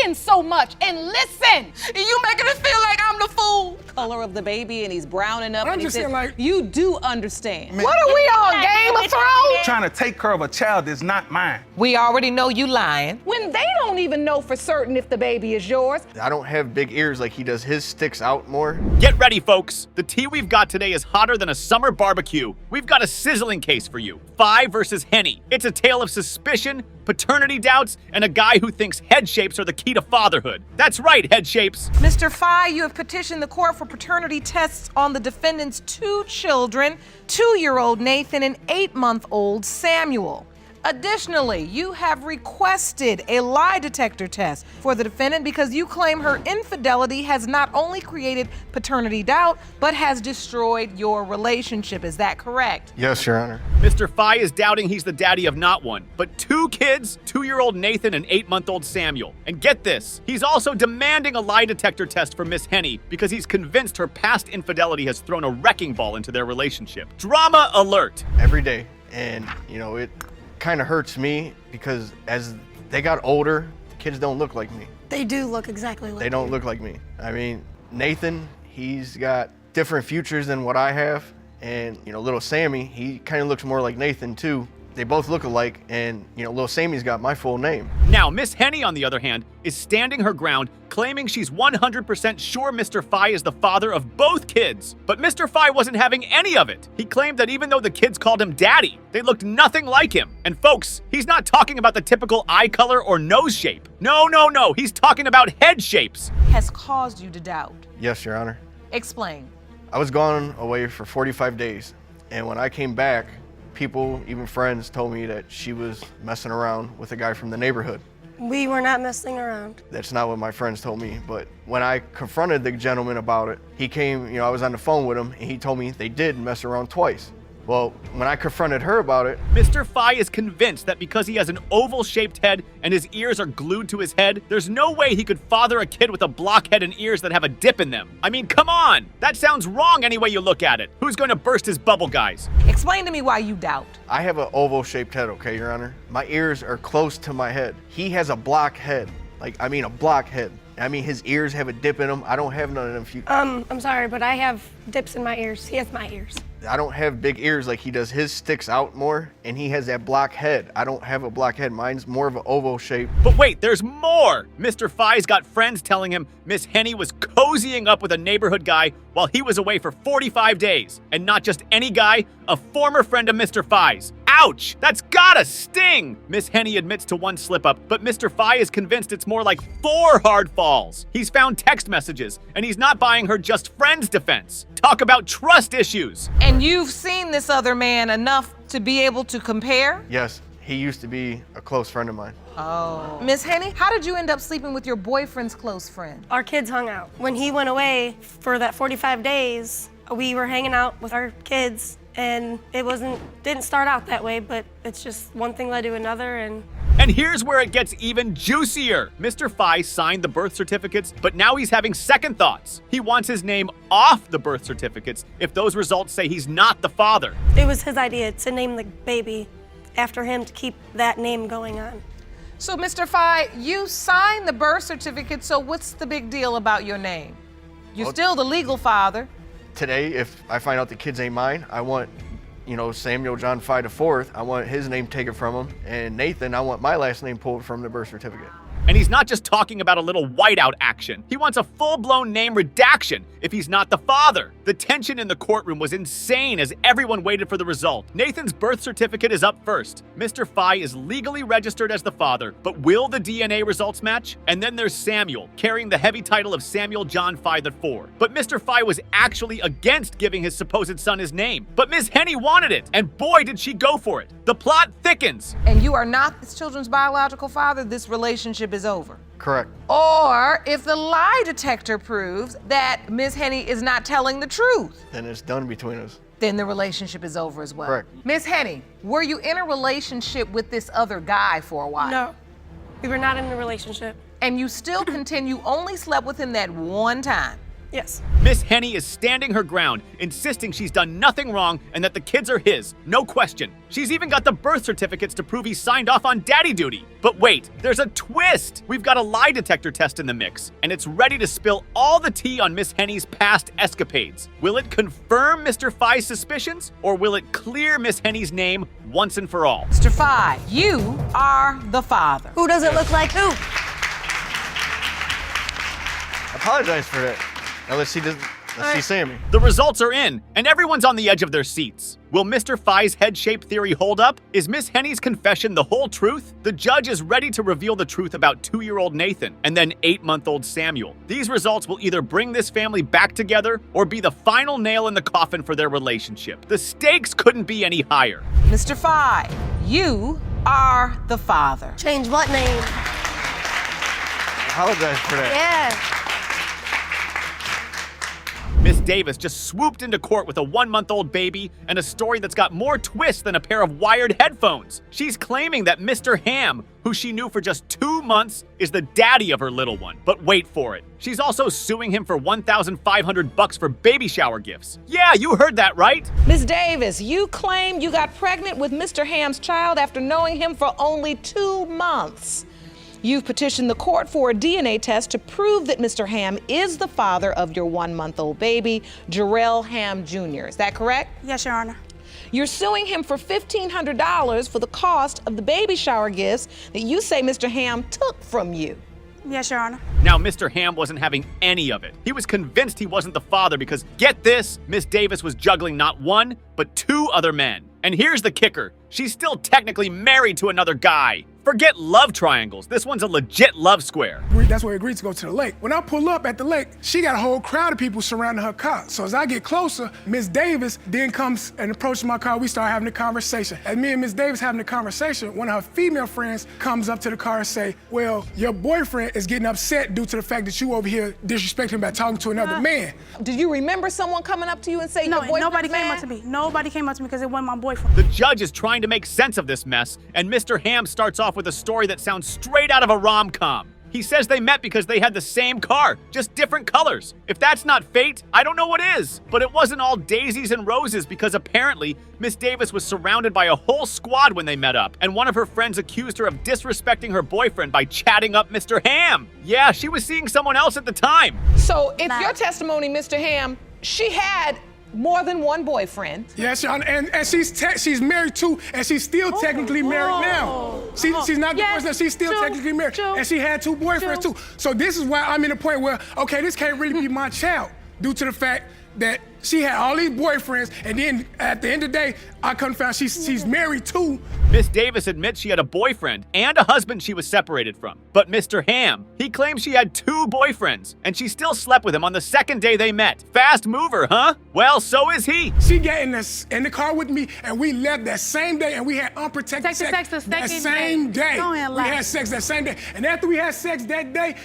talking so much and listen. You making it feel like I'm the fool. Color of the baby and he's browning up. I'm and he just said, saying, like- you do understand. Man, What are we on, Game of Thrones? trying to take care of a child that's not mine. We already know you lying. When they don't even know for certain if the baby is yours. I don't have big ears like he does. His sticks out more. Get ready, folks. The tea we've got today is hotter than a summer barbecue. We've got a sizzling case for you. Phi versus Henny. It's a tale of suspicion, paternity doubts, and a guy who thinks head shapes are the key to fatherhood. That's right, head shapes. Mr. Phi, you have petitioned the court for paternity tests on the defendant's 2 children, 2-year-old Nathan and 8-month-old Samuel. Additionally, you have requested a lie detector test for the defendant because you claim her infidelity has not only created paternity doubt, but has destroyed your relationship. Is that correct? Yes, Your Honor. Mr. Phi is doubting he's the daddy of not one, but 2 kids, 2-year-old Nathan and 8-month-old Samuel. And get this, he's also demanding a lie detector test for Miss Henny because he's convinced her past infidelity has thrown a wrecking ball into their relationship. Drama alert. Every day. And, you know, it kind of hurts me because as they got older, the kids don't look like me. They do look exactly like They don't look like me. I mean, Nathan, he's got different futures than what I have. And, you know, little Sammy, he kind of looks more like Nathan too. They both look alike, and, you know, little Sammy's got my full name. Now, Miss Henny, on the other hand, is standing her ground, claiming she's 100% sure Mr. Phi is the father of both kids. But Mr. Phi wasn't having any of it. He claimed that even though the kids called him daddy, they looked nothing like him. And folks, he's not talking about the typical eye color or nose shape. No, he's talking about head shapes. Has caused you to doubt. Yes, Your Honor. Explain. I was gone away for 45 days, and when I came back, people, even friends, told me that she was messing around with a guy from the neighborhood. We were not messing around. That's not what my friends told me, but when I confronted the gentleman about it, he came, you know, I was on the phone with him, and he told me they did mess around twice. Well, when I confronted her about it, Mr. Phi is convinced that because he has an oval-shaped head and his ears are glued to his head, there's no way he could father a kid with a blockhead and ears that have a dip in them. I mean, come on! That sounds wrong any way you look at it. Who's going to burst his bubble, guys? Explain to me why you doubt. I have an oval-shaped head, okay, Your Honor? My ears are close to my head. He has a block head. A block head. I mean, his ears have a dip in them. I don't have none of them. I'm sorry, but I have dips in my ears. He has my ears. I don't have big ears like he does. His sticks out more, and he has that block head. I don't have a block head. Mine's more of an oval shape. But wait, there's more! Mr. Phi's got friends telling him Miss Henny was cozying up with a neighborhood guy while he was away for 45 days. And not just any guy, a former friend of Mr. Phi's. Ouch! That's gotta sting! Miss Henny admits to one slip-up, but Mr. Phi is convinced it's more like 4 hard falls. He's found text messages, and he's not buying her just friends defense. Talk about trust issues. And you've seen this other man enough to be able to compare? Yes, he used to be a close friend of mine. Oh. Miss Henny, how did you end up sleeping with your boyfriend's close friend? Our kids hung out. When he went away for that 45 days, we were hanging out with our kids, and it didn't start out that way, but it's just one thing led to another, And here's where it gets even juicier. Mr. Phi signed the birth certificates, but now he's having second thoughts. He wants his name off the birth certificates if those results say he's not the father. it was his idea to name the baby after him to keep that name going on. So, Mr. Phi, you signed the birth certificate, so what's the big deal about your name? You're still the legal father. Today, if I find out the kids ain't mine, I want, you know, Samuel John Phi IV, I want his name taken from him. And Nathan, I want my last name pulled from the birth certificate. And he's not just talking about a little whiteout action. He wants a full-blown name redaction if he's not the father. The tension in the courtroom was insane as everyone waited for the result. Nathan's birth certificate is up first. Mr. Phi is legally registered as the father, but will the DNA results match? And then there's Samuel, carrying the heavy title of Samuel John Phi IV. But Mr. Phi was actually against giving his supposed son his name. But Miss Henny wanted it, and boy did she go for it. The plot thickens. And you are not this children's biological father, this relationship is over. Correct. Or if the lie detector proves that Ms. Henny is not telling the truth, Then it's done between us. then the relationship is over as well. Correct. Ms. Henny, were you in a relationship with this other guy for a while? No, we were not in a relationship. And you still continue only slept with him that one time? Yes. Miss Henny is standing her ground, insisting she's done nothing wrong and that the kids are his, no question. She's even got the birth certificates to prove he signed off on daddy duty. But wait, there's a twist! We've got a lie detector test in the mix, and it's ready to spill all the tea on Miss Henny's past escapades. Will it confirm Mr. Fye's suspicions, or will it clear Miss Henny's name once and for all? Mr. Fye, you are the father. Who does it look like who? I apologize for that. Now let's see Sammy. The results are in, and everyone's on the edge of their seats. Will Mr. Fye's head-shape theory hold up? Is Miss Henny's confession the whole truth? The judge is ready to reveal the truth about 2-year-old Nathan and then 8-month-old Samuel. These results will either bring this family back together or be the final nail in the coffin for their relationship. The stakes couldn't be any higher. Mr. Fye, you are the father. Change what name? I apologize for that. Yeah. Miss Davis just swooped into court with a 1-month-old baby and a story that's got more twists than a pair of wired headphones. She's claiming that Mr. Ham, who she knew for just 2 months, is the daddy of her little one. But wait for it. She's also suing him for $1,500 for baby shower gifts. Yeah, you heard that right. Miss Davis, you claim you got pregnant with Mr. Ham's child after knowing him for only 2 months. You've petitioned the court for a DNA test to prove that Mr. Ham is the father of your 1-month-old baby, Jarrell Ham Jr. Is that correct? Yes, Your Honor. You're suing him for $1,500 for the cost of the baby shower gifts that you say Mr. Ham took from you. Yes, Your Honor. Now, Mr. Ham wasn't having any of it. He was convinced he wasn't the father because, get this, Miss Davis was juggling not 1, but 2 other men. And here's the kicker. She's still technically married to another guy. Forget love triangles. This one's a legit love square. That's where we agreed to go to the lake. When I pull up at the lake, she got a whole crowd of people surrounding her car. So as I get closer, Miss Davis then comes and approaches my car. We start having a conversation. As me and Miss Davis having a conversation, one of her female friends comes up to the car and say, well, your boyfriend is getting upset due to the fact that you over here disrespecting him by talking to another man. Did you remember someone coming up to you and saying No, your boyfriend's nobody came mad? up to me. Nobody came up to me because it wasn't my boyfriend. The judge is trying to make sense of this mess, and Mr. Ham starts off with a story that sounds straight out of a rom-com. He says they met because they had the same car, just different colors. If that's not fate, I don't know what is. But it wasn't all daisies and roses because apparently Miss Davis was surrounded by a whole squad when they met up, and one of her friends accused her of disrespecting her boyfriend by chatting up Mr. Ham. Yeah, she was seeing someone else at the time. So if your testimony, Mr. Ham, she had more than one boyfriend. Yes, Your Honor, and she's married too, and she's still technically married now. She's not divorced now, she's still technically married. And she had 2 boyfriends too. So this is why I'm in a point where, okay, this can't really be my child due to the fact that she had all these boyfriends, and then at the end of the day, I come to find out she's married too. Miss Davis admits she had a boyfriend and a husband she was separated from. But Mr. Ham, he claims she had 2 boyfriends, and she still slept with him on the second day they met. Fast mover, huh? Well, so is he. She got in the car with me, and we left that same day, and we had unprotected sex the that second same day. Go ahead, We had sex that same day. And after we had sex that day,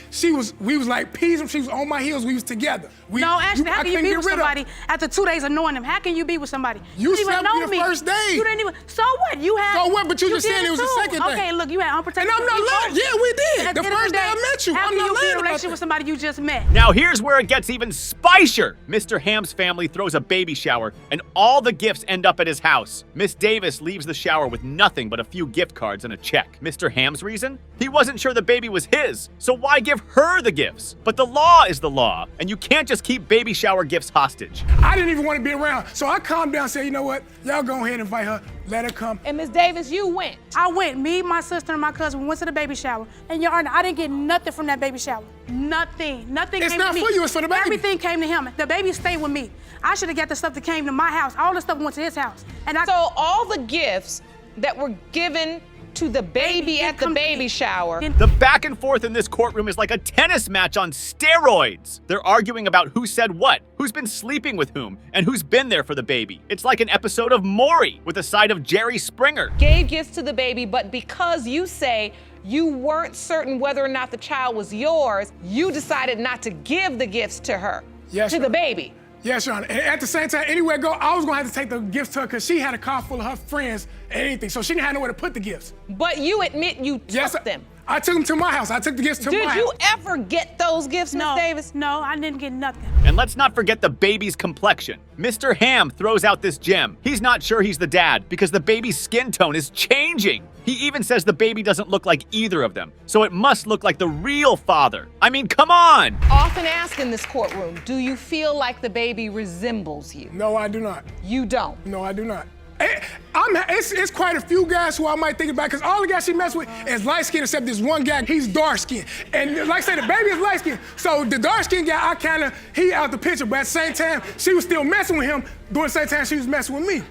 we was like peas, she was on my heels, we was together. No, actually, how I can you couldn't be get with rid of her. somebody after 2 days of knowing them? How can you be with somebody? You didn't slept even know with the me. first day. You didn't even. So what? You had. So what? But you just did saying it was the too. second day. Okay, look, you had unprotected. And I'm not lying. Yeah, we did. At The end of first day I day, met you. How I'm can not you be lying in a about relationship that. with somebody you just met? Now here's where it gets even spicier. Mr. Ham's family throws a baby shower, and all the gifts end up at his house. Miss Davis leaves the shower with nothing but a few gift cards and a check. Mr. Ham's reason? He wasn't sure the baby was his, so why give her the gifts? But the law is the law, and you can't just keep baby shower gifts hostage. I didn't even want to be around. So I calmed down and said, you know what? Y'all go ahead and invite her. Let her come. And Miss Davis, you went. I went. Me, my sister, and my cousin went to the baby shower. And Your Honor, I didn't get nothing from that baby shower. Nothing. Nothing It's came not to me. for you, it's for the baby. Everything came to him. The baby stayed with me. I should have got the stuff that came to my house. All the stuff went to his house. And I. So all the gifts that were given to the baby at the baby shower. The back and forth in this courtroom is like a tennis match on steroids. They're arguing about who said what, who's been sleeping with whom, and who's been there for the baby. It's like an episode of Maury with a side of Jerry Springer. Gave gifts to the baby, but because you say you weren't certain whether or not the child was yours, you decided not to give the gifts to her, Yes, to Your the Honor. baby. Yes, Your Honor. And at the same time, anywhere I go, I was gonna have to take the gifts to her because she had a car full of her friends and anything. So she didn't have nowhere to put the gifts. But you admit you took Yes, them. I took them to my house. I took the gifts to my house. Did you ever get those gifts, Miss Davis? No, I didn't get nothing. And let's not forget the baby's complexion. Mr. Ham throws out this gem. He's not sure he's the dad because the baby's skin tone is changing. He even says the baby doesn't look like either of them, so it must look like the real father. I mean, come on! Often asked in this courtroom, do you feel like the baby resembles you? No, I do not. You don't? No, I do not. It's quite a few guys who I might think about, because all the guys she messed with is light-skinned except this one guy, he's dark-skinned. And like I said, the baby is light-skinned. So the dark-skinned guy, he out the picture, but at the same time, she was still messing with him during the same time she was messing with me.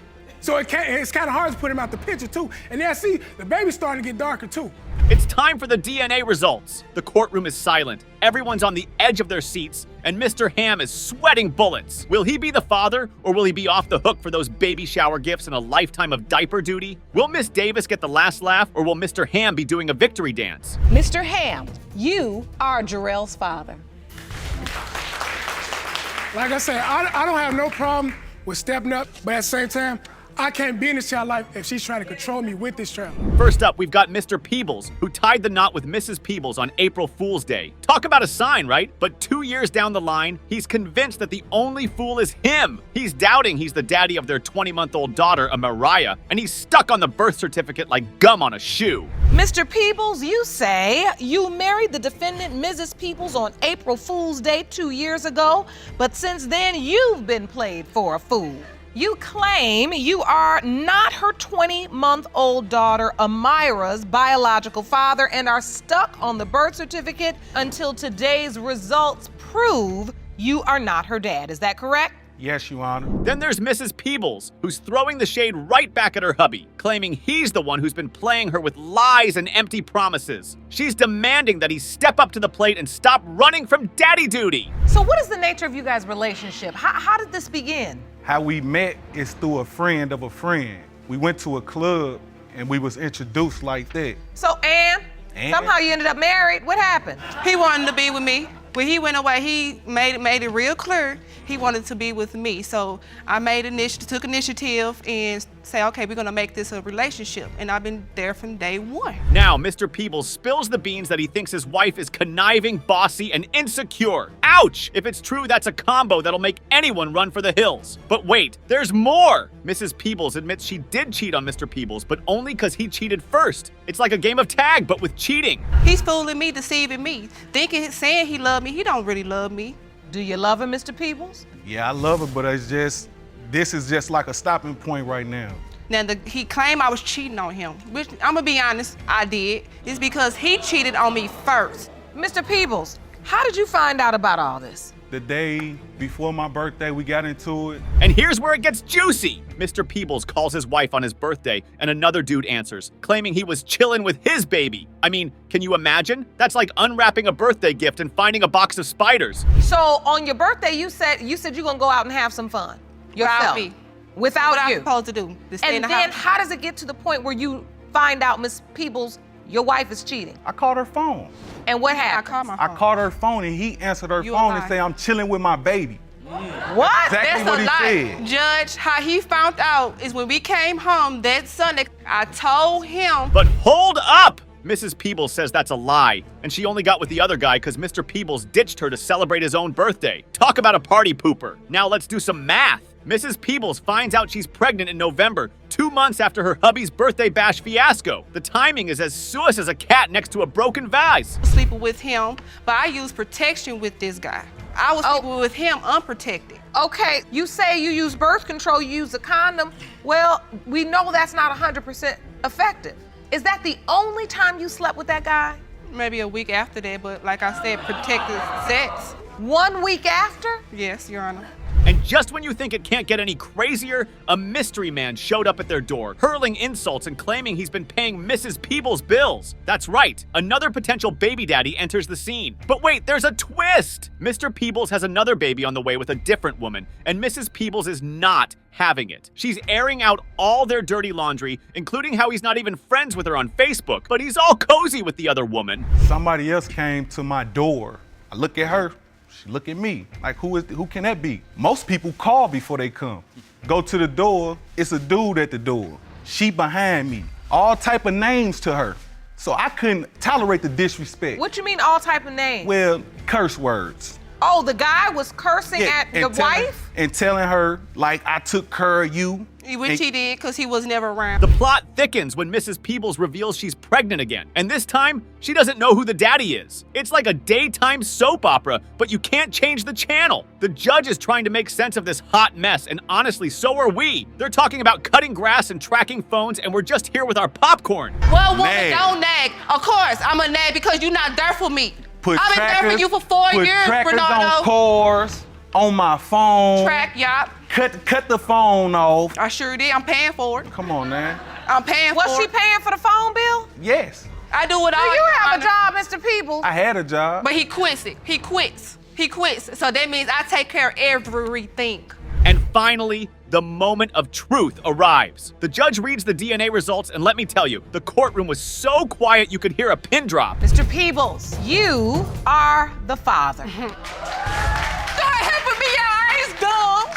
So it's kind of hard to put him out the picture too. And then see, the baby's starting to get darker too. It's time for the DNA results. The courtroom is silent. Everyone's on the edge of their seats, and Mr. Ham is sweating bullets. Will he be the father, or will he be off the hook for those baby shower gifts and a lifetime of diaper duty? Will Miss Davis get the last laugh, or will Mr. Ham be doing a victory dance? Mr. Ham, you are Jarrell's father. Like I said, I don't have no problem with stepping up, but at the same time, I can't be in this child's life if she's trying to control me with this child. First up, we've got Mr. Peebles, who tied the knot with Mrs. Peebles on April Fool's Day. Talk about a sign, right? But 2 years down the line, he's convinced that the only fool is him. He's doubting he's the daddy of their 20-month-old daughter, Mariah, and he's stuck on the birth certificate like gum on a shoe. Mr. Peebles, you say you married the defendant, Mrs. Peebles, on April Fool's Day 2 years ago, but since then you've been played for a fool. You claim you are not her 20-month-old daughter, Amira's biological father, and are stuck on the birth certificate until today's results prove you are not her dad. Is that correct? Yes, Your Honor. Then there's Mrs. Peebles, who's throwing the shade right back at her hubby, claiming he's the one who's been playing her with lies and empty promises. She's demanding that he step up to the plate and stop running from daddy duty. So what is the nature of you guys' relationship? How did this begin? How we met is through a friend of a friend. We went to a club and we was introduced like that. So, Ann, Ann? somehow you ended up married. What happened? He wanted to be with me. When he went away, he made it real clear he wanted to be with me. So I took initiative and say, okay, we're gonna make this a relationship. And I've been there from day one. Now, Mr. Peebles spills the beans that he thinks his wife is conniving, bossy, and insecure. Ouch! If it's true, that's a combo that'll make anyone run for the hills. But wait, there's more! Mrs. Peebles admits she did cheat on Mr. Peebles, but only because he cheated first. It's like a game of tag, but with cheating. He's fooling me, deceiving me, saying he loved me. He don't really love me. Do you love him, Mr. Peebles? Yeah, I love her, but this is just like a stopping point right now. Now, he claimed I was cheating on him, which I'm gonna be honest, I did. It's because he cheated on me first. Mr. Peebles, how did you find out about all this? The day before my birthday, we got into it. And here's where it gets juicy. Mr. Peebles calls his wife on his birthday, and another dude answers, claiming he was chilling with his baby. I mean, can you imagine? That's like unwrapping a birthday gift and finding a box of spiders. So on your birthday, you said you're gonna go out and have some fun. Without me. Without What you. I'm supposed to do? To stay in And the then house. how does it get to the point where you find out, Miss Peebles, your wife is cheating? I called her phone. And what I happened? called my I phone. called her phone and he answered her You a phone and lie. say, I'm chilling with my baby. What? Exactly That's what a he lie. said. Judge, how he found out is when we came home that Sunday, I told him. But hold up! Mrs. Peebles says that's a lie, and she only got with the other guy because Mr. Peebles ditched her to celebrate his own birthday. Talk about a party pooper. Now let's do some math. Mrs. Peebles finds out she's pregnant in November, 2 months after her hubby's birthday bash fiasco. The timing is as sus as a cat next to a broken vase. Sleeping with him, but I used protection with this guy. I was sleeping with him unprotected. Okay, you say you use birth control, you use a condom. Well, we know that's not 100% effective. Is that the only time you slept with that guy? Maybe a week after that, but like I said, protected sex. 1 week after? Yes, Your Honor. And just when you think it can't get any crazier, a mystery man showed up at their door, hurling insults and claiming he's been paying Mrs. Peebles' bills. That's right, another potential baby daddy enters the scene. But wait, there's a twist! Mr. Peebles has another baby on the way with a different woman, and Mrs. Peebles is not having it. She's airing out all their dirty laundry, including how he's not even friends with her on Facebook, but he's all cozy with the other woman. Somebody else came to my door. I look at her. She look at me, like who can that be? Most people call before they come. Go to the door, it's a dude at the door. She behind me. All type of names to her. So I couldn't tolerate the disrespect. What you mean all type of names? Well, curse words. Oh, the guy was cursing at the wife? And telling her, like, I took care of you. Which he did, because he was never around. The plot thickens when Mrs. Peebles reveals she's pregnant again. And this time, she doesn't know who the daddy is. It's like a daytime soap opera, but you can't change the channel. The judge is trying to make sense of this hot mess, and honestly, so are we. They're talking about cutting grass and tracking phones, and we're just here with our popcorn. Well, woman, Nag. don't nag. Of course, I'm a nag because you're not there for me. Put I've been there for you for 4 put years, trackers Bernardo. on cars, on my phone. Track, y'all. Cut the phone off. I sure did. I'm paying for it. Come on, man. I'm paying Was for she it. paying for the phone bill? Yes, I do it all. You Your have a Honor. job, Mr. Peebles. I had a job. But he quits it. He quits. He quits. So that means I take care of everything. And finally, the moment of truth arrives. The judge reads the DNA results, and let me tell you, the courtroom was so quiet you could hear a pin drop. Mr. Peebles, you are the father. God helping me, y'all. It's dumb.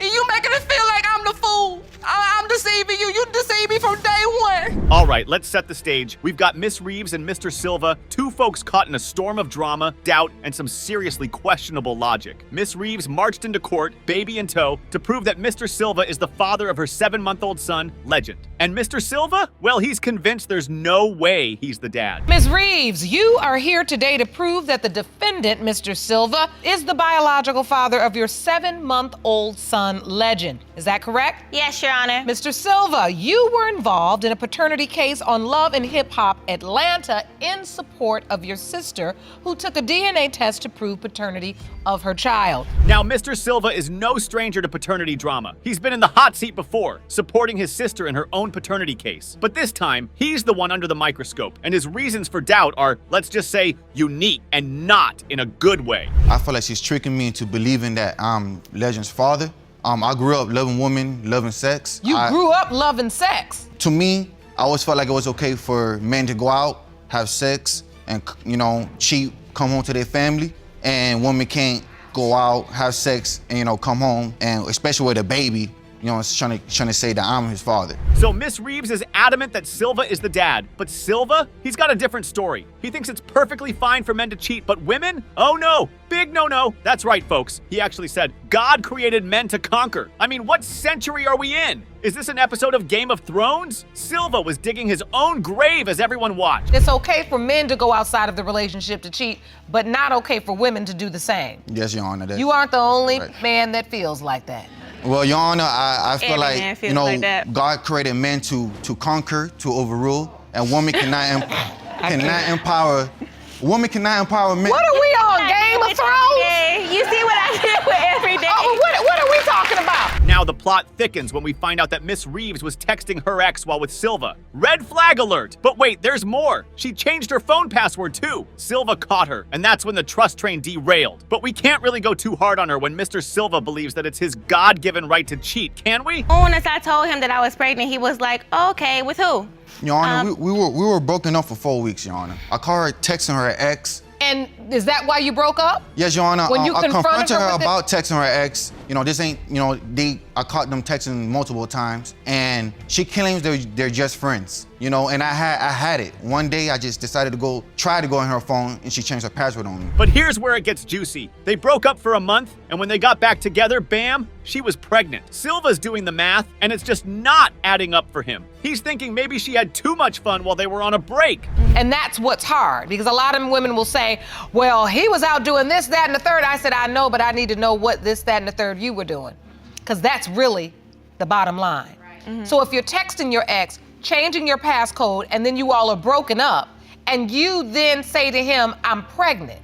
And you making it feel like I'm the fool. I'm deceiving you. You deceived me from day one. All right, let's set the stage. We've got Miss Reeves and Mr. Silva, two folks caught in a storm of drama, doubt, and some seriously questionable logic. Miss Reeves marched into court, baby in tow, to prove that Mr. Silva is the father of her 7-month-old son, Legend. And Mr. Silva? Well, he's convinced there's no way he's the dad. Ms. Reeves, you are here today to prove that the defendant, Mr. Silva, is the biological father of your 7-month-old son, Legend. Is that correct? Yes, Your Honor. Mr. Silva, you were involved in a paternity case on Love and Hip Hop Atlanta in support of your sister, who took a DNA test to prove paternity of her child. Now, Mr. Silva is no stranger to paternity drama. He's been in the hot seat before, supporting his sister in her own paternity case. But this time, he's the one under the microscope, and his reasons for doubt are, let's just say, unique and not in a good way. I feel like she's tricking me into believing that I'm Legend's father. I grew up loving women, loving sex. You grew up loving sex. To me, I always felt like it was okay for men to go out, have sex, and, you know, cheat, come home to their family. And women can't go out, have sex, and, you know, come home, and especially with a baby, you know, trying to say that I'm his father. So Miss Reeves is adamant that Silva is the dad, but Silva, he's got a different story. He thinks it's perfectly fine for men to cheat, but women? Oh no, big no-no. That's right, folks. He actually said, God created men to conquer. I mean, what century are we in? Is this an episode of Game of Thrones? Silva was digging his own grave as everyone watched. It's okay for men to go outside of the relationship to cheat, but not okay for women to do the same. Yes, Your Honor. You aren't the only right. man that feels like that. Well, Your Honor, I feel Every like, man feels you know, like that. God created men to conquer, to overrule, and women cannot empower. Women cannot empower men. What are we on, Game of Thrones? You see what I do with every day. Oh, what are we talking about? Now the plot thickens when we find out that Miss Reeves was texting her ex while with Silva. Red flag alert! But wait, there's more. She changed her phone password too. Silva caught her, and that's when the trust train derailed. But we can't really go too hard on her when Mr. Silva believes that it's his God-given right to cheat, can we? Soon as I told him that I was pregnant, he was like, okay, with who? Your Honor, we were broken up for 4 weeks, Your Honor. I called her texting her ex. And is that why you broke up? Yes, Your Honor. When you I confronted confronted her her with it? about texting her ex. You know, this ain't, you know, I caught them texting multiple times, and she claims they're just friends. You know, and I had it. One day I just decided to try to go on her phone, and she changed her password on me. But here's where it gets juicy. They broke up for a month, and when they got back together, bam, she was pregnant. Silva's doing the math, and it's just not adding up for him. He's thinking maybe she had too much fun while they were on a break. And that's what's hard, because a lot of women will say, well, he was out doing this, that, and the third. I said, I know, but I need to know what this, that, and the third you were doing. Because that's really the bottom line. Right. So if you're texting your ex, changing your passcode, and then you all are broken up, and you then say to him, I'm pregnant,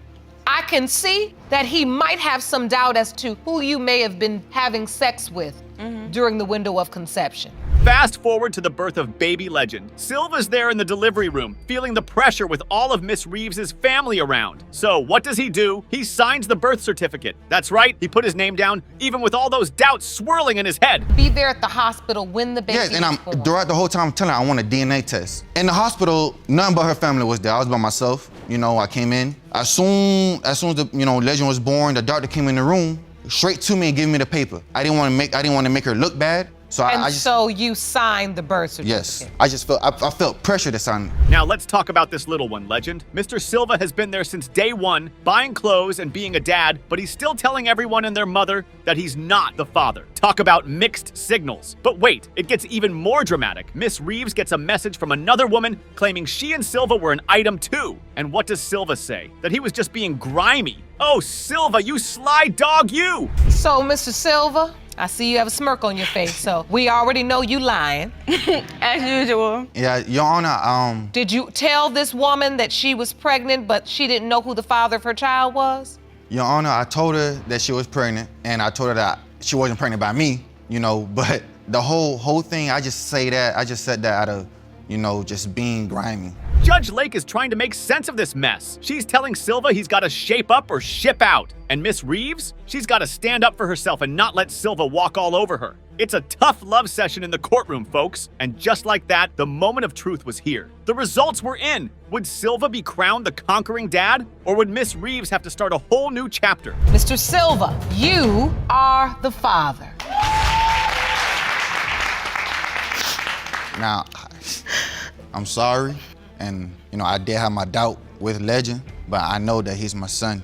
I can see that he might have some doubt as to who you may have been having sex with during the window of conception. Fast forward to the birth of baby Legend. Silva's there in the delivery room, feeling the pressure with all of Miss Reeves' family around. So what does he do? He signs the birth certificate. That's right, he put his name down, even with all those doubts swirling in his head. Be there at the hospital when the baby Yes, and is born. throughout the whole time I'm telling her I want a DNA test. In the hospital, none but her family was there. I was by myself. You know, I came in. As soon as the, you know, Legend was born, the doctor came in the room, straight to me and gave me the paper. I didn't want to make her look bad. So And I just, so you signed the birth certificate? yes, I just felt, I felt pressure to sign. Now let's talk about this little one, Legend. Mr. Silva has been there since day one, buying clothes and being a dad, but he's still telling everyone and their mother that he's not the father. Talk about mixed signals. But wait, it gets even more dramatic. Miss Reeves gets a message from another woman claiming she and Silva were an item too. And what does Silva say? That he was just being grimy. Oh, Silva, you sly dog, you! So, Mr. Silva, I see you have a smirk on your face, so we already know you lying. As usual. Yeah, Your Honor, Did you tell this woman that she was pregnant, but she didn't know who the father of her child was? Your Honor, I told her that she was pregnant, and I told her that she wasn't pregnant by me, you know, but the whole thing, I just said that out of, you know, just being grimy. Judge Lake is trying to make sense of this mess. She's telling Silva he's got to shape up or ship out. And Miss Reeves, she's got to stand up for herself and not let Silva walk all over her. It's a tough love session in the courtroom, folks. And just like that, the moment of truth was here. The results were in. Would Silva be crowned the conquering dad? Or would Miss Reeves have to start a whole new chapter? Mr. Silva, you are the father. Now, I'm sorry, and you know, I did have my doubt with Legend, but I know that he's my son.